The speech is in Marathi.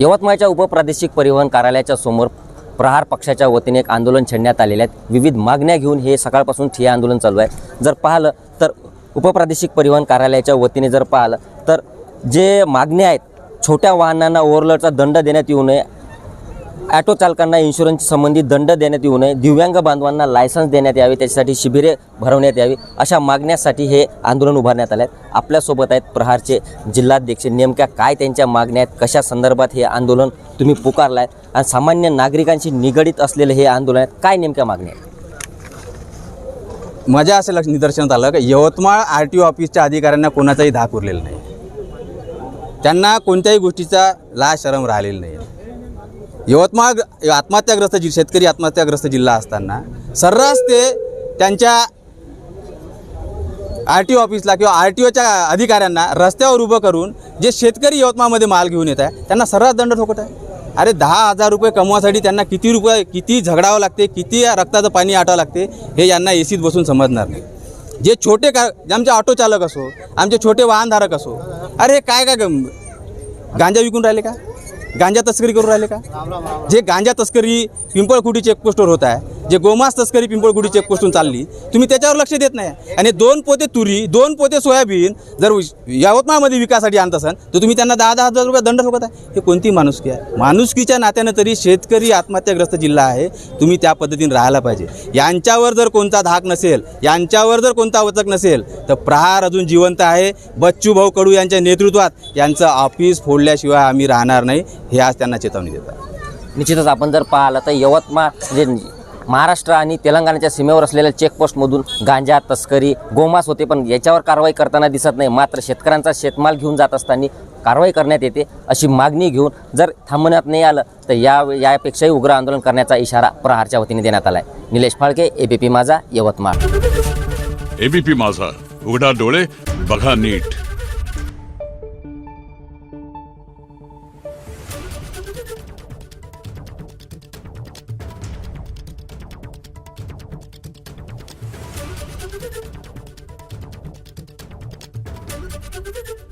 यवतमाळच्या उपप्रादेशिक परिवहन कार्यालयाच्या समोर प्रहार पक्षाच्या वतीने एक आंदोलन छेडण्यात आलेले आहेत। विविध मागण्या घेऊन हे सकाळपासून ठिय्या आंदोलन चालू आहे। जर पाहिलं तर उपप्रादेशिक परिवहन कार्यालयाच्या वतीने जर पाहिलं तर जे मागण्या आहेत, छोट्या वाहनांना ओव्हरलोडचा दंड देण्यात येऊ नये, ऑटो चालकांना इन्शुरन्स संबंधित दंड देण्यात येऊ नये, दिव्यांग बांधवांना लायसन्स देण्यात यावे, त्याच्यासाठी शिबिरे भरवण्यात यावी, अशा मागण्यासाठी हे आंदोलन उभारण्यात आले आहे। आपल्यासोबत आहेत प्रहारचे जिल्हाध्यक्ष। नेमक्या काय त्यांच्या मागण्या आहेत, कशा संदर्भात हे आंदोलन तुम्ही पुकारलं आहे आणि सामान्य नागरिकांशी निगडित असलेले हे आंदोलन आहे, काय नेमक्या मागण्या आहेत? माझ्या असं निदर्शनात आलं की यवतमाळ RTO ऑफिसच्या अधिकाऱ्यांना कोणाचाही धाक उरलेला नाही। त्यांना कोणत्याही गोष्टीचा लाज शरम राहिलेली नाही। यवतमाळ आत्महत्याग्रस्त शेतकरी आत्महत्याग्रस्त जिल्हा असताना सर्रास ते त्यांच्या RTO ऑफिसला किंवा RTOच्या अधिकाऱ्यांना रस्त्यावर उभं करून जे शेतकरी यवतमाळमध्ये माल घेऊन येत आहे त्यांना सर्रास दंड ठोकत आहे। अरे 10,000 रुपये कमवासाठी त्यांना किती झगडावं लागते, किती रक्ताचं पाणी आटावं लागते, हे यांना एसीत बसून समजणार नाही। जे छोटे आमचे ऑटो चालक असो, आमचे छोटे वाहनधारक असो, अरे काय गांजा विकून राहिले का? गांजा तस्करी करून राहिले का? जे गांजा तस्करी पिंपळखुटी चेकपोस्टवर होत आहे, जे गोमांस तस्करी पिंपळखुटी चेकपोस्टून चालली, तुम्ही त्याच्यावर लक्ष देत नाही। आणि 2 पोते तुरी 2 पोते सोयाबीन जर यवतमाळमध्ये विकासाठी आणत असाल तर तुम्ही त्यांना 10,000 रुपये दंड ठोकत आहे। हे कोणती माणुसकी आहे? माणुसकीच्या नात्यानं तरी शेतकरी आत्महत्याग्रस्त जिल्हा आहे, तुम्ही त्या पद्धतीने राहायला पाहिजे। यांच्यावर जर कोणता धाक नसेल, यांच्यावर जर कोणता वचक नसेल तर प्रहार अजून जिवंत आहे। बच्चू भाऊ कडू यांच्या नेतृत्वात यांचं ऑफिस फोडल्याशिवाय आम्ही राहणार नाही, हे आज त्यांना चेतावणी देतात। निश्चितच आपण जर पाहिलं तर यवतमाळ म्हणजे महाराष्ट्र आणि तेलंगणाच्या सीमेवर असलेल्या चेकपोस्टमधून गांजा तस्करी गोमांस होते, पण याच्यावर कारवाई करताना दिसत नाही। मात्र शेतकऱ्यांचा शेतमाल घेऊन जात असताना कारवाई करण्यात येते, अशी मागणी घेऊन जर थांबण्यात नाही आलं तर यापेक्षाही उग्र आंदोलन करण्याचा इशारा प्रहारच्या वतीने देण्यात आला आहे। निलेश फाळके, ABP माझा, यवतमाळ। ABP माझा, उघडा डोळे बघा नीट। Thank you.